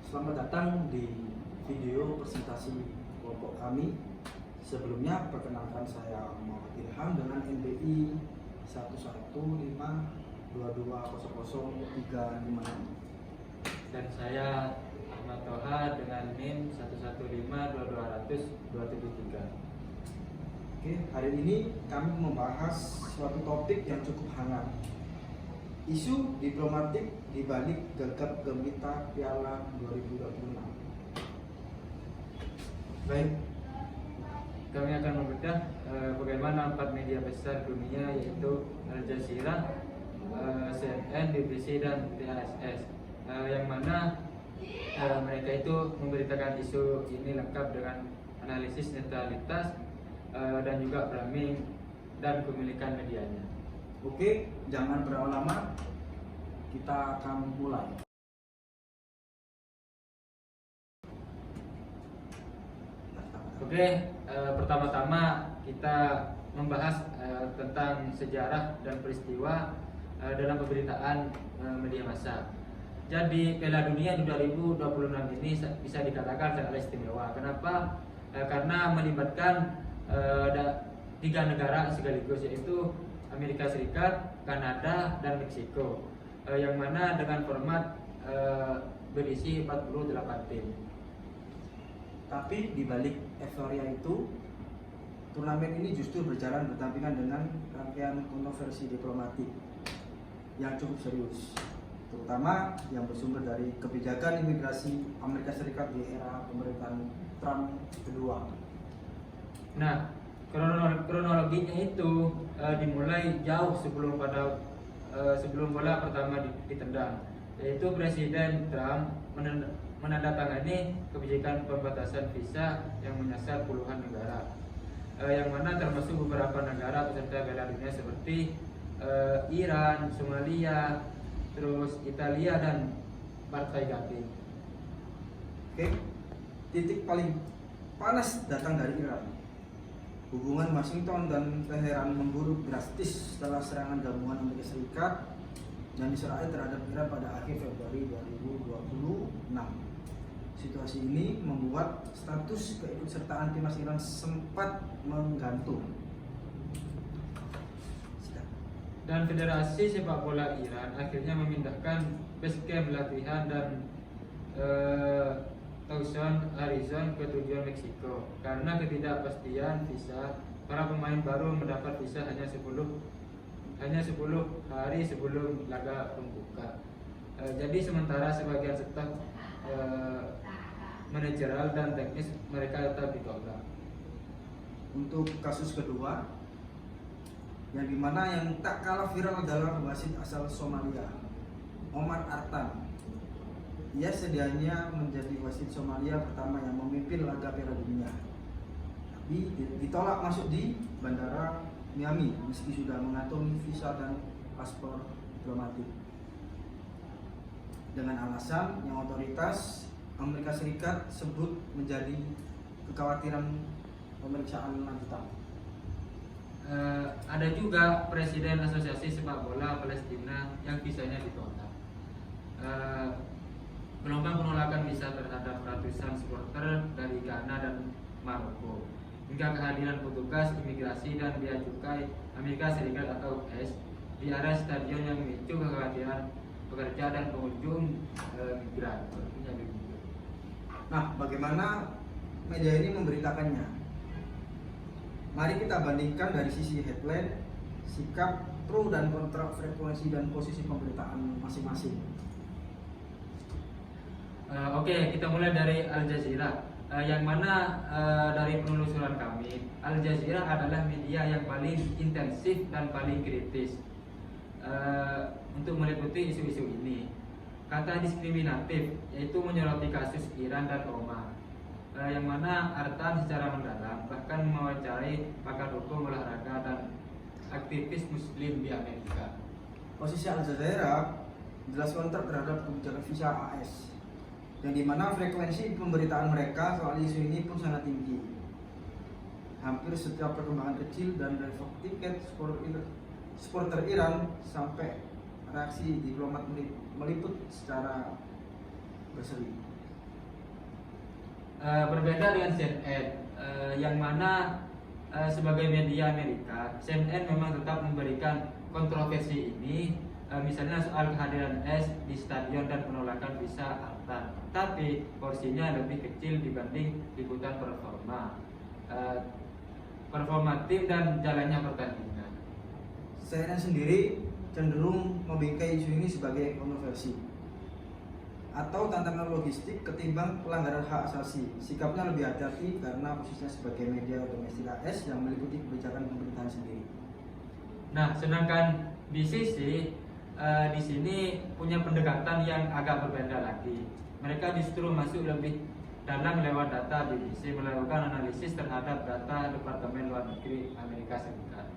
Selamat datang di video presentasi kelompok kami. Sebelumnya perkenalkan saya Muhammad Ilham dengan NBI 11522000356. Dan saya Ahmad Toha dengan NIM 1152200273. Oke, hari ini kami membahas suatu topik yang cukup hangat. Isu diplomatik di balik gegap gempita Piala 2026. Baik, kami akan membedah bagaimana 4 media besar dunia yaitu Al Jazeera, CNN, BBC, dan TASS, yang mana mereka itu memberitakan isu ini lengkap dengan analisis netralitas dan juga framing dan pemilikan medianya. Oke, jangan berlama-lama, kita akan mulai. Oke, pertama-tama kita membahas tentang sejarah dan peristiwa dalam pemberitaan media massa. Jadi Piala Dunia di 2026 ini bisa dikatakan sangat istimewa. Kenapa? Karena melibatkan 3 negara sekaligus, yaitu Amerika Serikat, Kanada, dan Meksiko, yang mana dengan format berisi 48 tim. Tapi di balik euforia itu, turnamen ini justru berjalan berdampingan dengan rangkaian kontroversi diplomatik yang cukup serius, terutama yang bersumber dari kebijakan imigrasi Amerika Serikat di era pemerintahan Trump kedua. Nah, kronologinya itu dimulai jauh sebelum bola pertama ditendang, yaitu Presiden Trump menandatangani kebijakan pembatasan visa yang menyasar puluhan negara, yang mana termasuk beberapa negara peserta Piala Dunia seperti Iran, Somalia, terus Italia, dan Partai Gading. Oke, titik paling panas datang dari Iran. Hubungan Washington dan Teheran memburuk drastis setelah serangan gabungan Amerika Serikat dan Israel terhadap Iran pada akhir Februari 2026. Situasi ini membuat status keikutsertaan timnas Iran sempat menggantung. Dan Federasi Sepak Bola Iran akhirnya memindahkan base camp latihan dan Tucson, Arizona ke tujuan Meksiko karena ketidakpastian visa. Para pemain baru mendapat visa hanya 10 hari sebelum laga pembuka. Jadi sementara sebagian staf manajerial dan teknis mereka tetap ditolak. Untuk kasus kedua, yang dimana yang tak kalah viral adalah wasit asal Somalia, Omar Artan. Ia sedianya menjadi wasit Somalia pertama yang memimpin laga Piala Dunia, tapi ditolak masuk di Bandara Miami meski sudah mengantongi visa dan paspor diplomatik dengan alasan yang otoritas Amerika Serikat sebut menjadi kekhawatiran pemeriksaan lanjutan. Ada juga Presiden Asosiasi Sepak Bola Palestina yang visanya ditolak. Gelombang penolakan visa terhadap ratusan supporter dari Ghana dan Maroko, hingga kehadiran petugas imigrasi dan bea cukai Amerika Serikat atau US di area stadion yang memicu kekhawatiran pekerja dan pengunjung migran. Nah, bagaimana media ini memberitakannya? Mari kita bandingkan dari sisi headline, sikap pro dan kontra, frekuensi dan posisi pemberitaan masing-masing. Oke, kita mulai dari Al Jazeera, yang mana dari penelusuran kami, Al Jazeera adalah media yang paling intensif dan paling kritis untuk meliputi isu-isu ini. Kata diskriminatif yaitu menyoroti kasus Iran dan Oman, yang mana Artan secara mendalam bahkan mewawancarai pakar hukum olahraga dan aktivis Muslim di Amerika. Posisi Al Jazeera jelas kontra terhadap kebijakan visa AS, yang dimana frekuensi pemberitaan mereka soal isu ini pun sangat tinggi. Hampir setiap perkembangan kecil dan dari tiket supporter Iran sampai reaksi diplomat meliput secara berseri. berbeda dengan CNN, yang mana sebagai media Amerika, CNN memang tetap memberikan kontroversi ini, misalnya soal kehadiran S di stadion dan penolakan visa Artan. Tapi porsinya lebih kecil dibanding liputan performa tim dan jalannya pertandingan. CNN sendiri cenderung membingkai isu ini sebagai kontroversi atau tantangan logistik ketimbang pelanggaran hak asasi. Sikapnya lebih hati-hati karena posisinya sebagai media domestik AS yang meliputi kebijakan pemerintahan sendiri. Nah, sedangkan BCC di sini punya pendekatan yang agak berbeda lagi. Mereka justru masuk lebih dalam lewat data BBC, melakukan analisis terhadap data Departemen Luar Negeri Amerika Serikat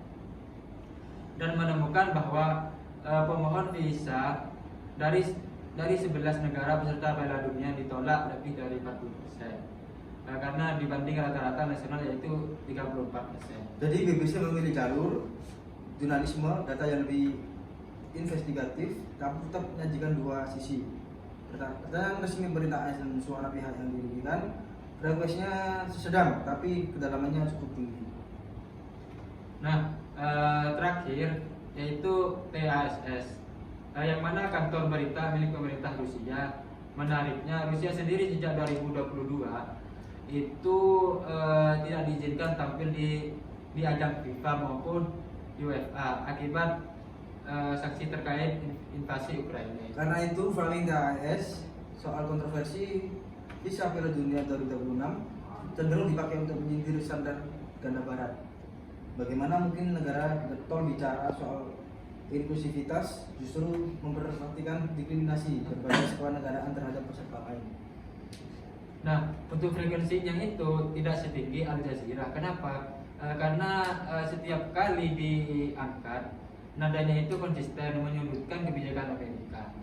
dan menemukan bahwa pemohon visa dari 11 negara peserta Piala Dunia ditolak lebih dari 40%, karena dibanding rata-rata nasional yaitu 34%. Jadi BBC memilih jalur jurnalisme data yang lebih investigatif, tapi tetap menyajikan dua sisi. Pertanyaan resmi pemerintah AS dan suara pihak yang dirugikan, frekuensinya sedang, tapi kedalamannya cukup tinggi. Nah, terakhir yaitu TASS, yang mana kantor berita milik pemerintah Rusia. Menariknya, Rusia sendiri sejak 2022 itu tidak diizinkan tampil di ajang FIFA maupun UEFA akibat saksi terkait invasi Ukraina. Karena itu, framing TAS soal kontroversi visa Piala Dunia 2026 cenderung dipakai untuk menyindir standar ganda barat. Bagaimana mungkin negara getol bicara soal inklusivitas justru memperhatikan diskriminasi berbasis kewarganegaraan terhadap peserta lain. Nah, untuk frekuensinya itu tidak setinggi Al Jazeera. Kenapa? Karena setiap kali diangkat, nadanya itu konsisten menyudutkan kebijakan Amerika.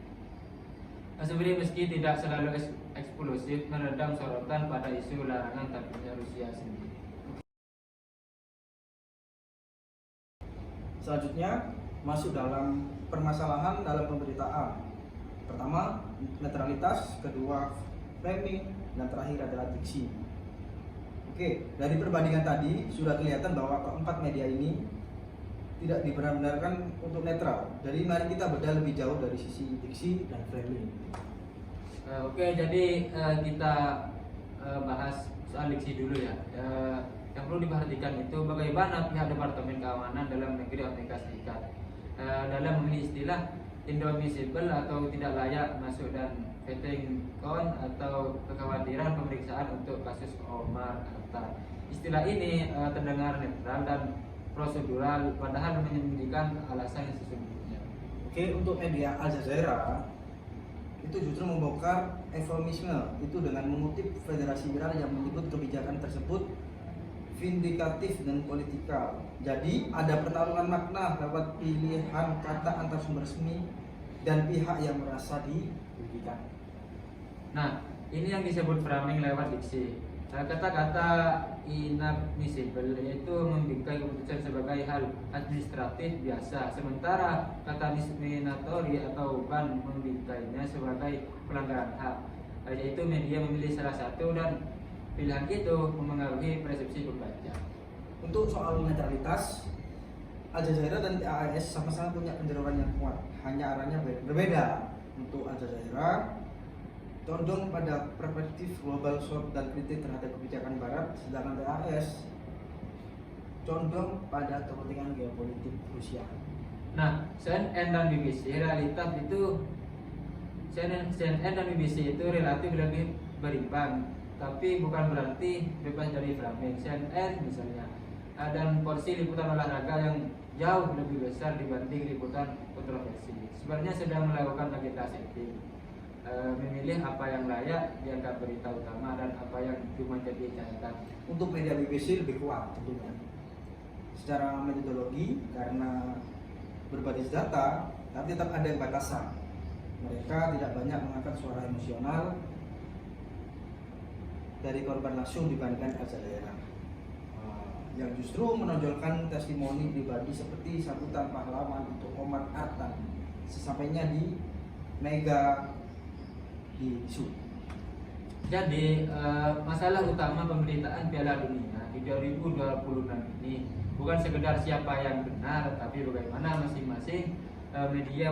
Sebenarnya meski tidak selalu eksplosif, meredam sorotan pada isu larangan tampilnya Rusia sendiri. Selanjutnya masuk dalam permasalahan dalam pemberitaan. Pertama, netralitas, kedua, framing, dan terakhir adalah diksi. Oke, dari perbandingan tadi sudah kelihatan bahwa keempat media ini tidak dibenarkan untuk netral. Jadi mari kita bedah lebih jauh dari sisi diksi dan framing. Oke, jadi kita bahas soal diksi dulu ya. Yang perlu diperhatikan itu bagaimana pihak Departemen Keamanan dalam negeri Amerika Serikat dalam memilih istilah inadmissible atau tidak layak masuk dan vetting count atau kekhawatiran pemeriksaan untuk kasus Omar Arta. Istilah ini terdengar netral dan prosedural padahal menyembunyikan alasan yang sesungguhnya. Oke, untuk media Al Jazeera itu justru membongkar eufemisme itu dengan mengutip Federasi Iran yang menyebut kebijakan tersebut vindikatif dan politikal. Jadi ada pertarungan makna lewat pilihan kata antar sumber resmi dan pihak yang merasa dirugikan. Nah, ini yang disebut framing lewat diksi. Kata-kata inadmissible yaitu membingkai keputusan sebagai hal administratif biasa, sementara kata discriminatory atau ban membingkainya sebagai pelanggaran hak, yaitu media memilih salah satu dan pilihan itu memengaruhi persepsi pembaca. Untuk soal netralitas, Al Jazeera dan TAS sama-sama punya penjeroan yang kuat, hanya arahnya berbeda. Untuk Al Jazeera condong pada perspektif global south dan kritik terhadap kebijakan barat, sedangkan TAS condong pada kepentingan geopolitik Rusia. Nah, CNN dan BBC itu relatif lebih berimbang, tapi bukan berarti bebas dari framing. CNN misalnya dan porsi liputan olahraga yang jauh lebih besar dibanding liputan kontroversi. Sebenarnya sedang melakukan agitasi tim, memilih apa yang layak dianggap berita utama dan apa yang cuma jadi catatan. Untuk media BBC lebih kuat tentunya secara metodologi karena berbasis data, tapi tetap ada batasan. Mereka tidak banyak mengangkat suara emosional dari korban langsung dibandingkan Al Jazeera yang justru menonjolkan testimoni pribadi seperti sambutan pahlawan untuk Omar Artan sesampainya di Mega di Isu. Jadi masalah utama pemberitaan Piala Dunia di 2026 ini bukan sekedar siapa yang benar, tapi bagaimana masing-masing media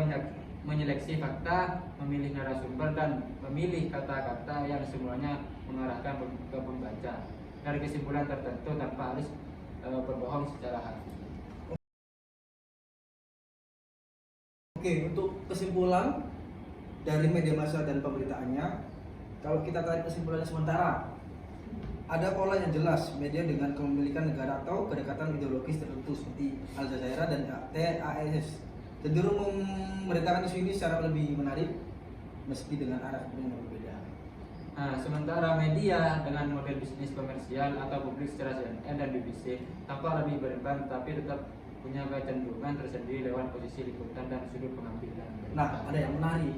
menyeleksi fakta, memilih narasumber dan memilih kata-kata yang semuanya mengarahkan ke pembaca dari kesimpulan tertentu tanpa harus berbohong secara harfiah. Oke, untuk kesimpulan dari media massa dan pemberitaannya, kalau kita tarik kesimpulannya sementara, ada pola yang jelas media dengan kepemilikan negara atau kedekatan ideologis tertentu seperti Al Jazeera dan TAS cenderung memberitakan isu ini secara lebih menarik meski dengan arah kepentingan yang berbeda. Nah, sementara media dengan model bisnis komersial atau publik secara CNN dan BBC tampak lebih berimbang tapi tetap punya kecenderungan tersendiri lewat posisi liputan dan sudut pengambilan. Nah, ada yang menarik.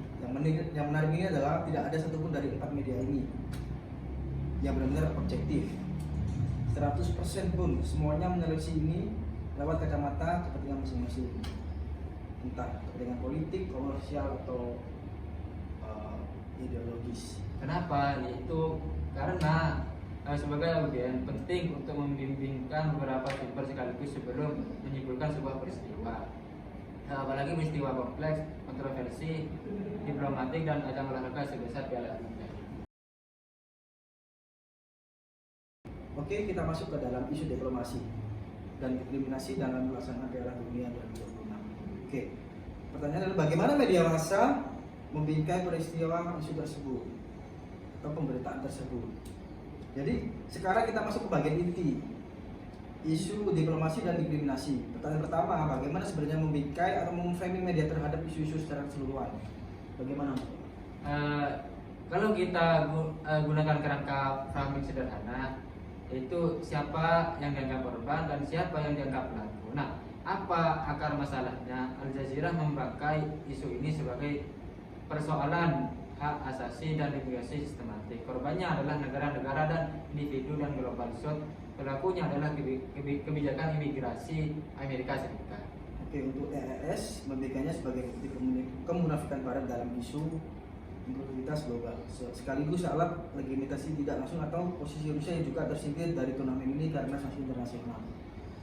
Yang menarik ini adalah tidak ada satupun dari 4 media ini yang benar-benar objektif. 100% pun semuanya menyeleksi ini lewat kacamata kepentingan masing-masing. Entah kepentingan politik, komersial atau ideologis. Kenapa? Yaitu karena sebagai audien penting untuk membimbingkan beberapa sumber sekaligus sebelum menyimpulkan sebuah peristiwa. Apalagi peristiwa kompleks, kontroversi, diplomatik dan ajang olahraga sebesar Piala Dunia. Oke, kita masuk ke dalam isu diplomasi dan diskriminasi dalam pelaksanaan Piala Dunia 2026. Oke, pertanyaan adalah bagaimana media massa membingkai peristiwa isu tersebut atau pemberitaan tersebut. Jadi sekarang kita masuk ke bagian inti isu diplomasi dan diskriminasi. Pertanyaan pertama, bagaimana sebenarnya membingkai atau memframing media terhadap isu-isu secara keseluruhan? Bagaimana? Kalau kita gunakan kerangka framing sederhana, yaitu siapa yang dianggap korban dan siapa yang dianggap pelaku. Nah, apa akar masalahnya? Al Jazeera membangkai isu ini sebagai persoalan hak asasi dan imigrasi sistematik. Korbannya adalah negara-negara dan individu dan global south. Pelakunya adalah kebijakan imigrasi Amerika Serikat. Oke, untuk EES membingkainya sebagai bukti kemunafikan barat dalam isu inklusivitas global, sekaligus alat legitimasi tidak langsung atau posisi Rusia yang juga tersingkir dari turnamen ini karena sanksi internasional.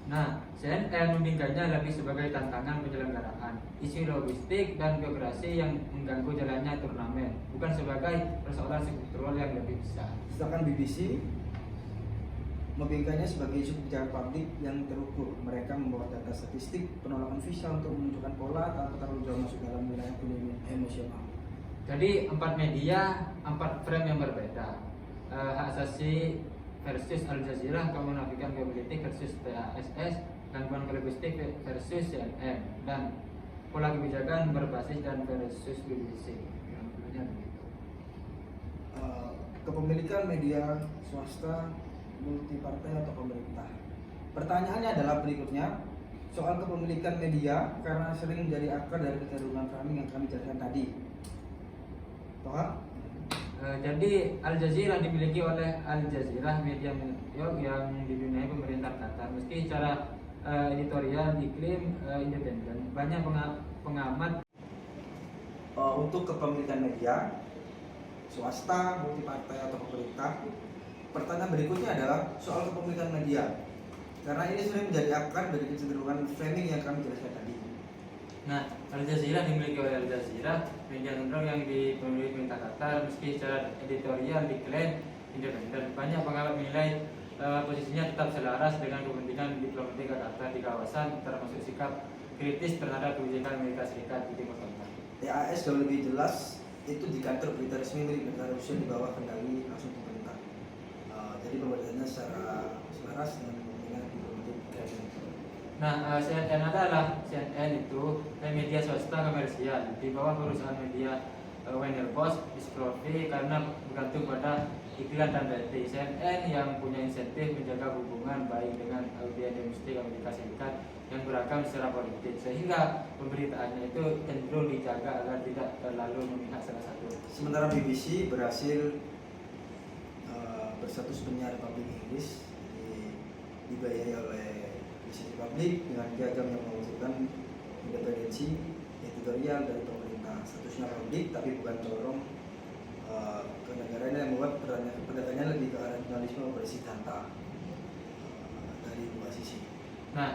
Nah, CNN membingkainya lebih sebagai tantangan penyelenggaraan, isu logistik dan geografi yang mengganggu jalannya turnamen, bukan sebagai persoalan struktural yang lebih besar. Sedangkan BBC membingkainya sebagai isu kebijakan publik yang terukur. Mereka membawa data statistik penolakan visa untuk menunjukkan pola tanpa terlalu jauh masuk dalam wilayah dunia emosional. Jadi 4 media, 4 frame yang berbeda. Hak asasi versus Al Jazeera, kemunafikan geopolitik versus TASS, gangguan logistik versus CNN, dan pola kebijakan berbasis dan versus BBC. Kepemilikan media swasta, multipartai atau pemerintah. Pertanyaannya adalah berikutnya soal kepemilikan media karena sering menjadi akar dari kecenderungan framing yang kami jelaskan tadi. Toha? Jadi Al Jazeera dimiliki oleh Al Jazeera, media yang dibiayai pemerintah Qatar. Meski secara editorial diklaim independen, banyak pengamat untuk kepemilikan media swasta, multipartai atau pemerintah. Pertanyaan berikutnya adalah soal kepemilikan media karena ini sering menjadi akar dari kecenderungan framing yang kami jelaskan tadi. Nah, Al Jazeera dimiliki oleh Al Jazeera, media netral yang dipenuhi pemerintah Qatar. Meski secara editorial diklaim independen, banyak pengamat menilai posisinya tetap selaras dengan kepentingan diplomatik Qatar di kawasan, termasuk sikap kritis terhadap kebijakan Amerika Serikat di Timur Tengah. TAS jauh lebih jelas itu di kantor berita resmi milik negara Rusia di bawah kendali langsung pemerintah. Jadi pemberitaannya secara selaras dengan kepentingan diplomatik Kremlin. Nah, CNN adalah CNN itu media swasta komersial di bawah perusahaan media Warner Bros. Discovery karena bergantung pada iklan dan rating. CNN yang punya insentif menjaga hubungan baik dengan audien domestik Amerika Serikat yang beragam secara politik, sehingga pemberitaannya itu cenderung dijaga agar tidak terlalu memihak salah satu. Sementara BBC berhasil berstatus penyiar publik Inggris, dibiayai oleh publik dengan piagam yang mewujudkan independensi editorial dari pemerintah. Statusnya publik tapi bukan dorong ke negaranya yang membuat perdagangannya lebih ke arah jurnalisme berisi data dari dua sisi. Nah,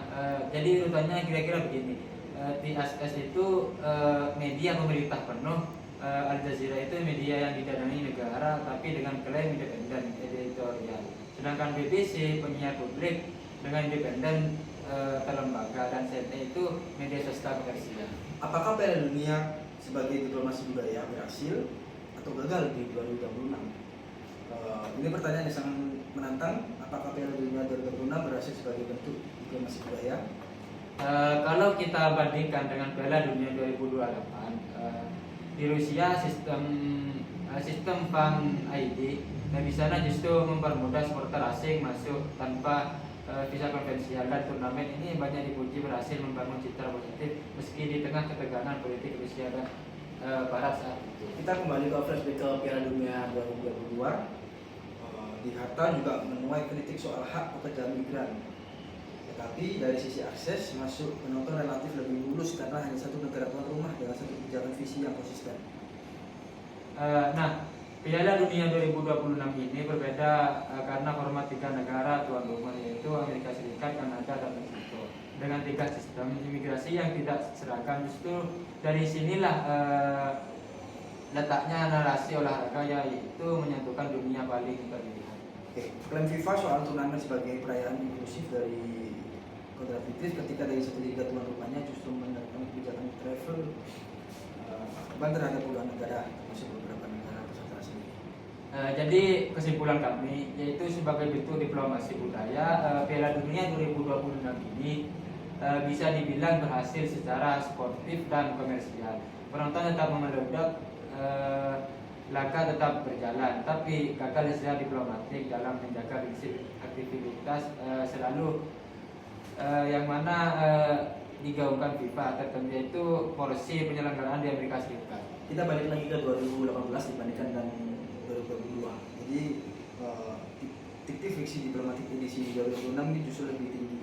jadi urutannya kira-kira begini. Di ASS itu media pemerintah penuh, Al Jazeera itu media yang didanai negara tapi dengan klaim independen editorial. Sedangkan BBC penyiar publik dengan independen terlembaga, dan CNN itu media swasta komersial. Apakah Piala Dunia sebagai diplomasi budaya berhasil atau gagal di 2026? Ini pertanyaan yang sangat menantang. Apakah Piala Dunia 2026 berhasil sebagai bentuk diplomasi budaya? Kalau kita bandingkan dengan Piala Dunia 2028, di Rusia sistem FAN ID, di sana justru mempermudah supporter asing masuk tanpa visa konvensial, dan turnamen ini banyak dipuji berhasil membangun citra positif meski di tengah ketegangan politik Rusia dan Barat saat itu. Kita kembali ke flashback ke Piala Dunia 2022. Di Hatta juga menuai kritik soal hak pekerja migran. Tetapi dari sisi akses masuk penonton relatif lebih mulus karena hanya satu negara tuan rumah dengan satu kebijakan visi yang konsisten. Nah, Piala Dunia 2026 ini berbeda karena format 3 negara tuan rumah, yaitu Amerika Serikat, Kanada, dan Meksiko. Dengan 3 sistem imigrasi yang tidak seragam, justru dari sinilah letaknya narasi olahraga, yaitu menyatukan dunia paling berpilihan. Oke, klaim FIFA soal turnamen sebagai perayaan inklusif dari kontrafaktif ketika dari satu liga tuan rumahnya justru menerapkan kebijakan travel ban terhadap puluhan negara, termasuk beberapa negara peserta asing. Jadi kesimpulan kami yaitu sebagai bentuk diplomasi budaya, Piala Dunia 2026 ini bisa dibilang berhasil secara sportif dan komersial. Penonton tetap memeluk, laga tetap berjalan, tapi gagal secara diplomatik dalam menjaga prinsip aktivitas selalu yang mana digaungkan FIFA, tertentu itu porsi penyelenggaraan di Amerika Serikat. Kita balik lagi ke 2018 dibandingkan dengan 2022. Jadi titik fiksi diplomatik edisi 2026 ini justru lebih tinggi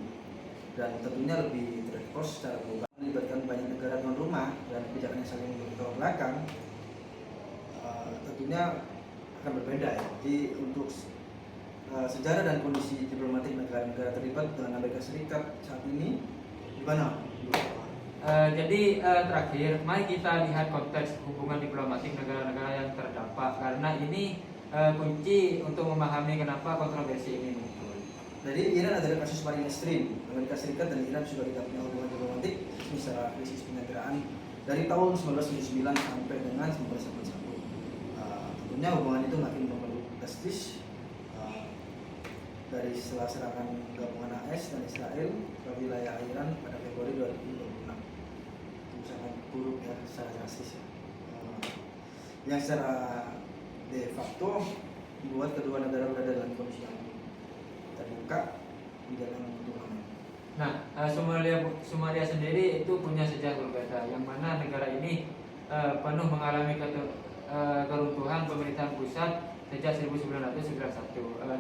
dan tentunya lebih terekspos secara global, melibatkan banyak negara tuan rumah dan kebijakan yang saling bertolak belakang. Tentunya akan berbeda ya. Jadi untuk sejarah dan kondisi diplomatik negara-negara terlibat dengan Amerika Serikat saat ini gimana? Jadi terakhir, mari kita lihat konteks hubungan diplomatik negara-negara yang terdampak, karena ini kunci untuk memahami kenapa kontroversi ini muncul. Jadi Iran adalah kasus paling ekstrim. Amerika Serikat dan Iran sudah tidak punya hubungan diplomatik secara krisis penyelenggaraan dari tahun 1999 sampai dengan 1991. Tentunya hubungan itu makin memeluk drastis dari setelah serangan gabungan AS dan Israel ke wilayah Iran pada Februari 2026. Itu sangat buruk ya, secara drastis ya. Yang secara de facto membuat kedua negara berada dalam kondisi yang terbuka di dalam turnamen. Nah, Somalia sendiri itu punya sejarah berbeda, yang mana negara ini penuh mengalami keruntuhan pemerintahan pusat sejak 1991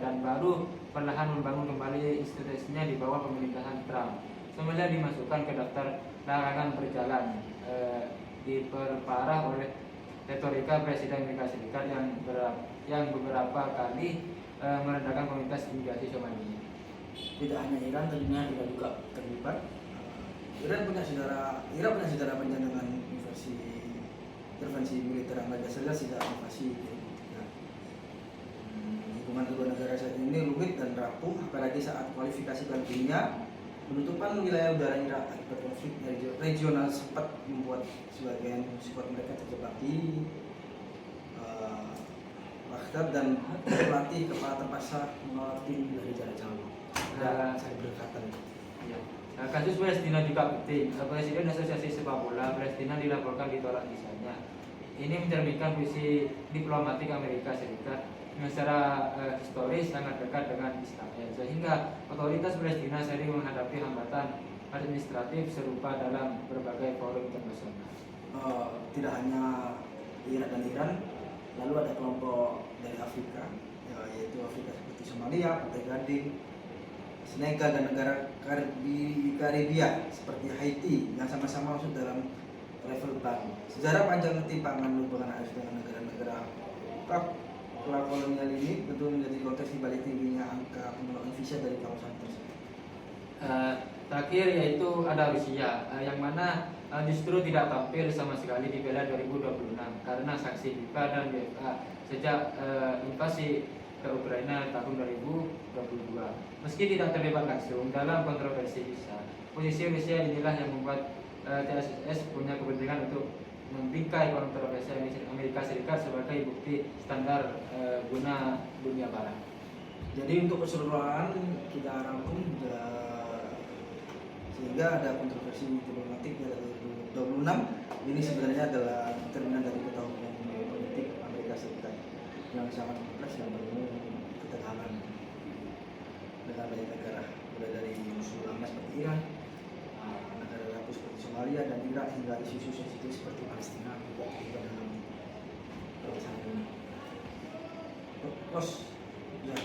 dan baru perlahan membangun kembali institusinya di bawah pemerintahan Trump. Somalia dimasukkan ke daftar larangan berjalan, diperparah oleh retorika Presiden Amerika Serikat yang beberapa kali merendahkan komunitas imigrasi Somalia. Tidak hanya Iran, tentunya Iran juga terlibat. Iran punya sejarah panjang dengan intervensi militer Amerika Serikat sejak invasi ke Irak. Hubungan kedua negara saat ini rumit dan rapuh, apalagi saat kualifikasi Piala Dunia. Penutupan wilayah udara Irak akibat konflik regional sempat membuat sebagian supporter mereka terjebak di Baghdad dan pelatih kepala terpaksa menolak tim dari jarak jauh. Saya berdekatan. Ya. Nah, kasus Palestina juga penting. Presiden Asosiasi Sepak Bola Palestina dilaporkan ditolak visanya. Ini mencerminkan visi diplomatik Amerika Serikat yang secara historis sangat dekat dengan Israel, sehingga otoritas Palestina sering menghadapi hambatan administratif serupa dalam berbagai forum internasional. Tidak hanya Irak dan Iran, lalu ada kelompok dari Afrika, yaitu Afrika seperti Somalia, Pantai Gading, Senegal, dan negara Karibia seperti Haiti yang sama-sama masuk dalam travel ban. Sejarah panjang ketimpangan hubungan AS dengan negara-negara mengungkap prakolonial ini tentu menjadi konteks di balik tingginya angka penolakan visa dari kawasan tersebut. Terakhir yaitu ada Rusia yang mana justru tidak tampil sama sekali di Piala 2026 karena saksi FIFA dan UEFA sejak invasi ke Ukraina tahun 2022. Meski tidak terlibat langsung dalam kontroversi visa, posisi Rusia inilah yang membuat TSS punya kepentingan untuk membingkai kontroversi Amerika Serikat sebagai bukti standar guna dunia barat. Jadi untuk keseluruhan kita rangkum sehingga ada kontroversi diplomatik dari 2026 ini sebenarnya adalah cerminan dari ketahuan politik Amerika Serikat yang sangat kompleks dan penuh ketegangan dengan banyak negara mulai dari musuh lama seperti Iran, negara laku seperti Somalia dan Irak hingga isu-isu sensitif seperti Palestina juga terlibat dalam permasalahan ini. Terus ya.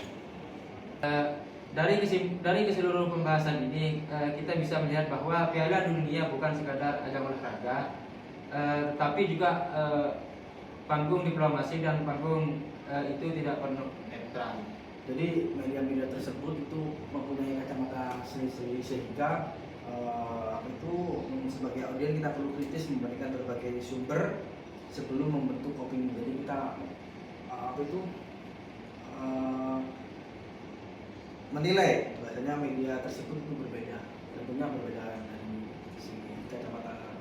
Dari keseluruhan pembahasan ini kita bisa melihat bahwa Piala Dunia bukan sekadar ajang olahraga, tetapi juga panggung diplomasi dan panggung itu tidak penuh netral. Jadi media-media tersebut itu mempunyai kacamata sendiri sehingga itu sebagai audiens kita perlu kritis membandingkan berbagai sumber sebelum membentuk opini. Jadi kita menilai bahasanya media tersebut itu berbeda, tentunya berbeda dari segi kacamata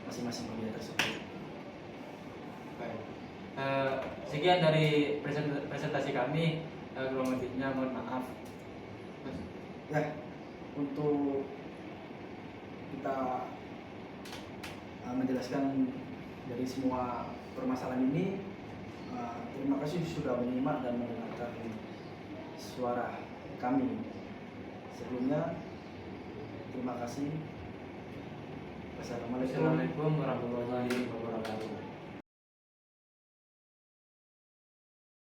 masing-masing media tersebut. Baik. Sekian dari presentasi kami, kurang lebihnya mohon maaf. Ya, untuk kita menjelaskan dari semua permasalahan ini, terima kasih sudah menyimak dan mendengarkan suara kami. Sebelumnya terima kasih. Wassalamualaikum Assalamualaikum warahmatullahi wabarakatuh.